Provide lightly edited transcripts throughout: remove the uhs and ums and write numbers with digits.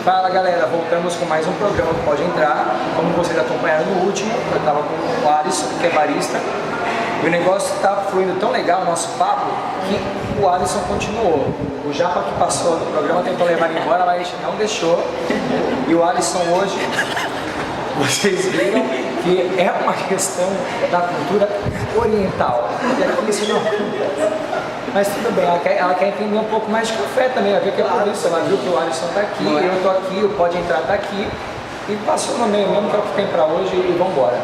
Fala galera, voltamos com mais um programa que Pode Entrar. Como vocês acompanharam no último, eu estava com o Alisson, que é barista. E o negócio está fluindo tão legal, o nosso papo, que o Alisson continuou. O Japa que passou no programa tentou levar ele embora, mas não deixou. E o Alisson hoje, vocês viram que é uma questão da cultura oriental. E aqui isso não acontece. Mas tudo bem, ela quer entender um pouco mais de café também, ela viu que é por isso, ela viu que o Alisson está aqui, eu estou aqui, o Pode Entrar está aqui, e passou no meio mesmo, que é o que tem para hoje, e vamos embora.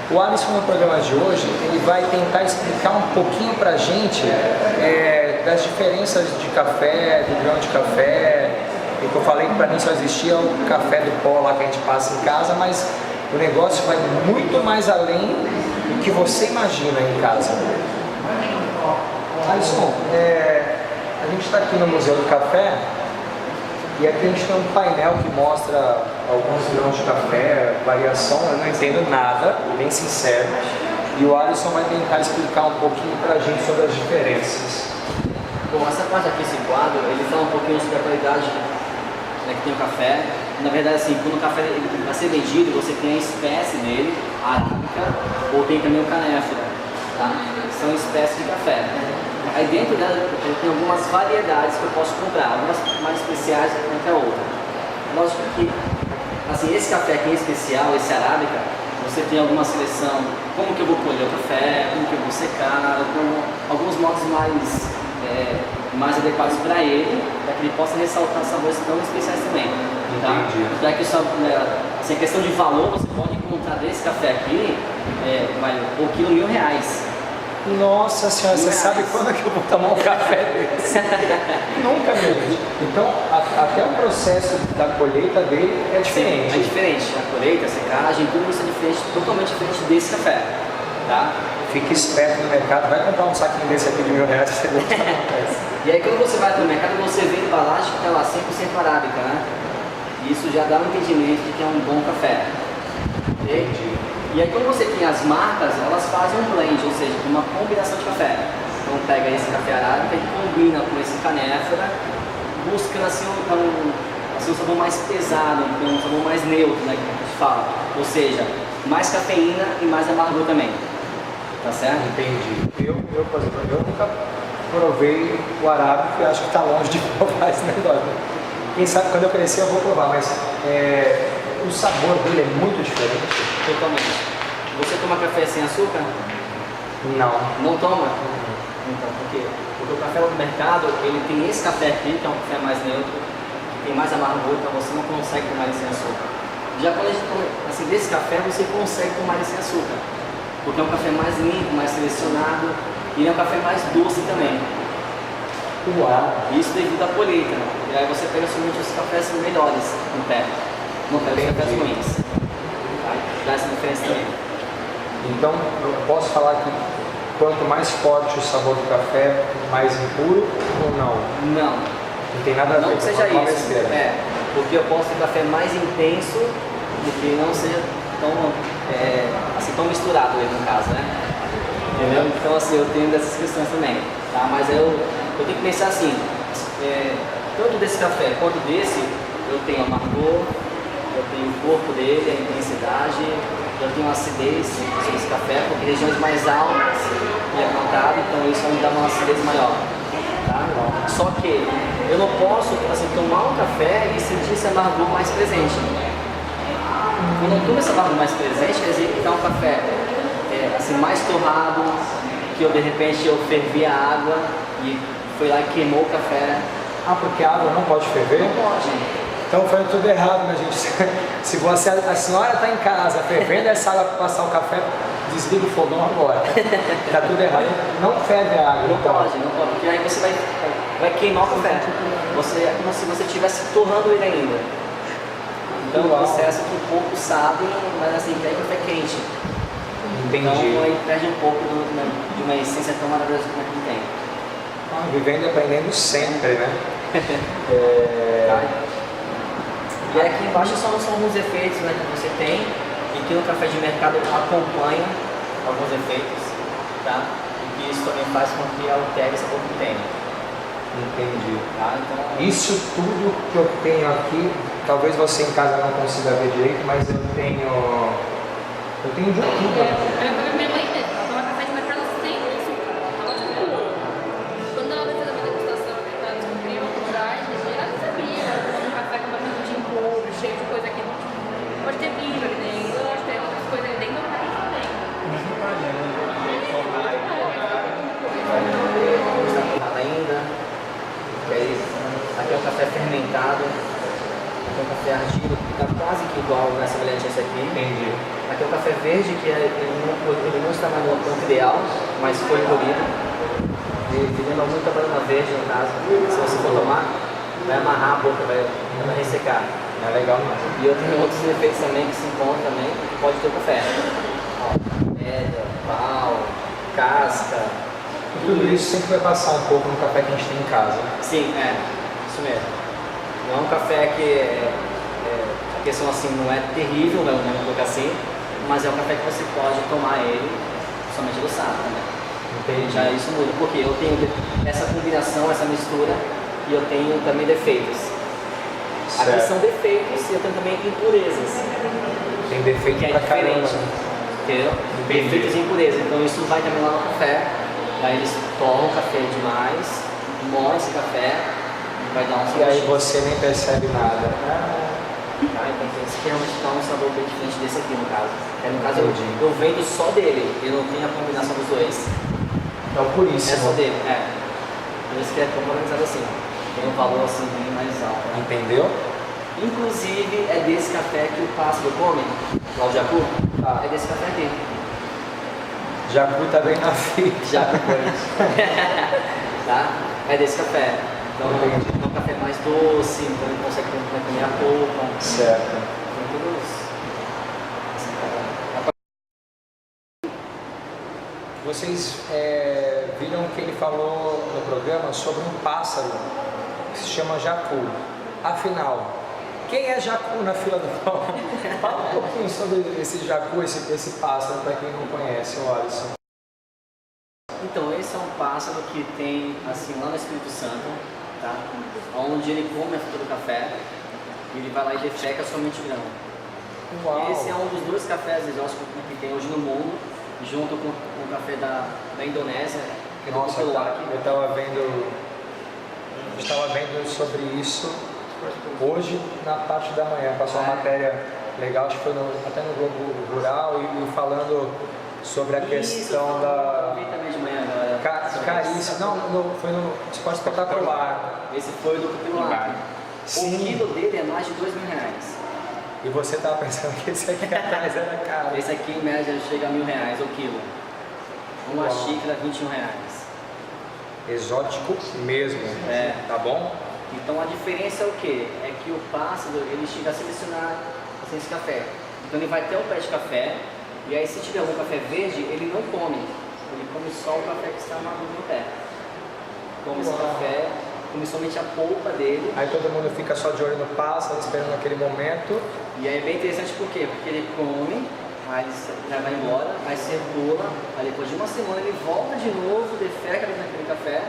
O Alisson no programa de hoje, ele vai tentar explicar um pouquinho para a gente das diferenças de café, do grão de café, e que eu falei que para mim só existia o café do pó lá que a gente passa em casa, mas o negócio vai muito mais além do que você imagina em casa. Alisson, a gente está aqui no Museu do Café e aqui a gente tem um painel que mostra alguns grãos de café, variação, eu não entendo nada, bem sincero, e o Alisson vai tentar explicar um pouquinho para a gente sobre as diferenças. Bom, essa parte aqui, esse quadro, ele fala um pouquinho sobre a qualidade, né, que tem o café. Na verdade, assim, quando o café ele vai ser vendido, você tem a espécie dele, a arábica, ou tem também o canéfora, tá? São espécies de café. Aí dentro dela tem algumas variedades que eu posso comprar, algumas mais especiais do que a outra. Lógico que, assim, esse café aqui em especial, esse arábica, você tem alguma seleção, como que eu vou colher o café, como que eu vou secar, alguns modos mais adequados para ele, para que ele possa ressaltar sabores tão especiais também. Tá? Já que assim, a questão de valor, você pode encontrar desse café aqui, o quilo R$1.000. Nossa senhora, você sabe quando que eu vou tomar um café desse? Nunca, meu gente. Então, até o processo da colheita dele é diferente. Sim, é diferente. A colheita, a secagem, tudo isso é diferente, totalmente diferente desse café. Tá? Fique esperto no mercado, vai comprar um saquinho desse aqui de R$1.000, você vai E aí quando você vai no mercado, você vê a embalagem que está lá 100% arábica, né? Isso já dá um entendimento de que é um bom café. Entendi. E aí quando você tem as marcas, elas fazem um blend, ou seja, uma combinação de café. Então pega esse café arábica e combina com esse canéfora, buscando assim um sabor mais pesado, um sabor mais neutro, né, que a gente fala. Ou seja, mais cafeína e mais amargor também. Tá certo? Entendi. Eu, por exemplo, eu nunca provei o arábica e acho que está longe de provar esse negócio. Quem sabe quando eu crescer eu vou provar, mas o sabor dele é muito diferente. Totalmente. Você toma café sem açúcar? Não. Não toma? Então, por quê? Porque o café do mercado, ele tem esse café aqui, que é um café mais neutro, que tem mais amargor, então você não consegue tomar ele sem açúcar. Já quando a gente toma, assim, desse café, você consegue tomar ele sem açúcar. Porque é um café mais limpo, mais selecionado, e é um café mais doce também. Uau! Isso devido à colheita. E aí você pega somente os cafés melhores no pé. Não pega os cafés ruins. Dá essa diferença também. Então, eu posso falar que quanto mais forte o sabor do café, mais impuro ou não? Não. Não tem nada a ver com seja isso. Besteira. Porque eu posso ter café mais intenso do que não seja tão misturado aí no caso, né? Entendeu? Então assim, eu tenho dessas questões também. Tá? Mas eu tenho que pensar assim, tanto desse café quanto desse, eu tenho amargor, eu tenho o corpo dele, a intensidade, eu tenho acidez sobre esse café, porque regiões mais altas ele é plantado, então isso vai me dar uma acidez maior. Tá? Só que eu não posso assim, tomar um café e sentir esse amargor mais presente. Quando eu tomo esse amargor mais presente, quer dizer que está um café assim, mais torrado, que eu de repente eu fervi a água e foi lá e queimou o café. Ah, porque a água não pode ferver? Não pode. Então foi tudo errado, minha gente. Se você, a senhora está em casa fervendo essa água para passar o café, desliga o fogão agora. Está tudo errado. Não ferve a água. Não pode, porque aí você vai queimar o café. É como se você estivesse torrando ele ainda. Então o processo que o pouco sabe, mas assim, quer café quente. Entendi. Então aí perde um pouco de uma essência tão maravilhosa como é que tem. Vivendo e aprendendo sempre, né? E aqui embaixo são alguns efeitos, né, que você tem e que no café de mercado acompanha alguns efeitos, tá? E que isso também faz com que altere essa sabor que tem. Entendi. Tá? Então, Isso tudo que eu tenho aqui, talvez você em casa não consiga ver direito, mas eu tenho de tudo. Minha mãe mesmo, ela toma café de mercado sem açúcar. Ela, tipo, quando ela vai fazer uma degustação, ela descobriu a verdade, ela não sabia. Ela toma um café com bastante de puro, cheio de coisa que pode ter milho ali dentro, pode ter outras coisas ali dentro, mas também. ainda, que é isso. Aqui é um café fermentado, aqui é um café argido, que está quase que igual, né, semelhante a esse aqui. Entendi. Aqui é um café verde, que ele não está no ponto ideal, mas foi colhido. Ele lembra muito a banana verde, no caso. Se você for tomar, vai amarrar a boca, vai ressecar. É legal mesmo. E eu tenho outros efeitos também que se encontram também, que pode ter o café. Ó, pedra, pau, casca. Tudo isso sempre vai passar um pouco no café que a gente tem em casa. Sim, isso mesmo. Não é um café que a questão assim não é terrível, não, vamos colocar assim, mas é um café que você pode tomar ele somente do sábado também. Entendi. Já isso muda, porque eu tenho essa combinação, essa mistura, e eu tenho também defeitos. Certo. Aqui são defeitos e eu tenho também impurezas. Tem defeito Que é pra caramba. diferente, entendeu? Defeitos e impurezas. Então isso vai também lá no café. Aí eles tomam café demais, moem esse café e vai dar um sabor. E aí você nem percebe nada. Então esse aqui realmente dá um sabor bem diferente desse aqui no caso. No caso Entendi. eu vendo só dele, eu não tenho a combinação dos dois. É o puríssimo. É só dele, Por isso que é como organizado assim. Tem um valor assim bem mais alto. Né? Entendeu? Inclusive é desse café que o pássaro come, lá o jacu, é desse café aqui. Jacu tá bem na fita. Jacu tá? É desse café. Então é um café mais doce, então ele consegue comer a polpa. Certo. Tem todos. Vocês viram que ele falou no programa sobre um pássaro que se chama jacu. Afinal, quem é jacu na fila do pão? Fala um pouquinho sobre esse jacu, esse pássaro, para quem não conhece, o Alisson. Então, esse é um pássaro que tem, assim, lá no Espírito Santo, tá? Onde ele come a fruta do café, e ele vai lá e defeca somente grão. Uau. Esse é um dos dois cafés exóticos que tem hoje no mundo, junto com o café da Indonésia, que é do Nossa, Kupilak. eu estava vendo sobre isso hoje na parte da manhã. Passou uma matéria legal, acho que foi até no Globo Rural, e falando sobre a questão da... Eu vi também de manhã agora. Caríssimo. Não, foi no Esporte Espetacular. Esse foi do Kupilak. O Sim. quilo dele é mais de R$2.000. E você estava pensando que esse aqui atrás era caro. Esse aqui em média chega a R$1.000 o quilo. Uma Uau. xícara R$21. Exótico mesmo. Tá bom? Então a diferença é o quê? É que o pássaro ele chega a selecionar assim, esse café. Então ele vai ter um pé de café, e aí se tiver algum café verde, ele não come. Ele come só o café que está maduro no pé. Come esse café, come somente a polpa dele. Aí todo mundo fica só de olho no pássaro, esperando aquele momento. E aí é bem interessante por quê? Porque ele come, aí já vai embora, aí circula, aí depois de uma semana ele volta de novo, defeca naquele café,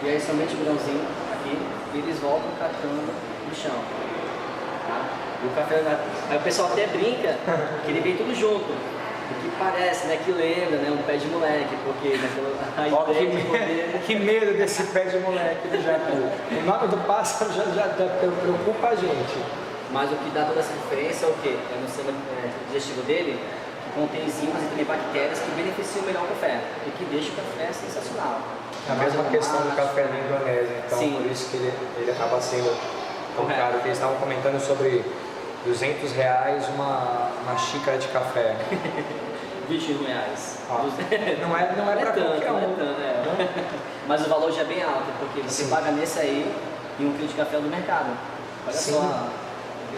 e aí somente o grãozinho aqui, e eles voltam catando no chão. Tá? E o café, aí o pessoal até brinca que ele vem tudo junto. O que parece, né, que lembra, né, um pé de moleque, porque a ideia de poder... Que medo desse pé de moleque do jacu. O nome do pássaro já preocupa a gente. Mas o que dá toda essa diferença é o quê? É no sistema digestivo dele, que contém enzimas e também bactérias que beneficiam melhor o café e que deixa o café sensacional. A mesma questão do café na Indonésia, então Sim. por isso que ele acaba sendo tão Correto. caro. Eles estavam comentando sobre R$200 uma xícara de café. R$21. Ah, não é pra tanto, qualquer um. não é tanto, Mas o valor já é bem alto, porque você Sim. paga nesse aí e um quilo de café do mercado. Olha Sim. só.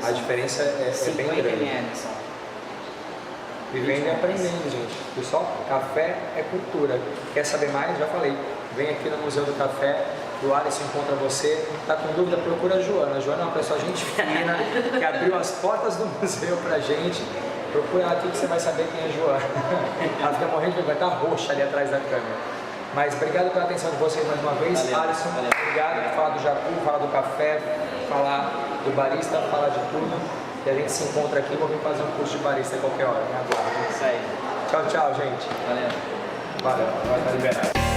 A diferença é bem 50 grande. ml só. Vivendo e aprendendo, gente. Pessoal, café é cultura. Quer saber mais? Já falei. Vem aqui no Museu do Café, o Alisson encontra você. Tá com dúvida? Procura a Joana. A Joana é uma pessoa gente fina, que abriu as portas do museu pra gente. Procura ela aqui que você vai saber quem é a Joana. Ela fica morrendo de vergonha, tá roxa ali atrás da câmera. Mas obrigado pela atenção de vocês mais uma vez. Valeu, Alisson, valeu. obrigado por falar do Jacu, falar do café, falar do barista, falar de tudo. E a gente se encontra aqui, vou vir fazer um curso de barista a qualquer hora. Me aguarde. Isso aí. Tchau, tchau, gente. Valeu. Valeu, agora tá liberado.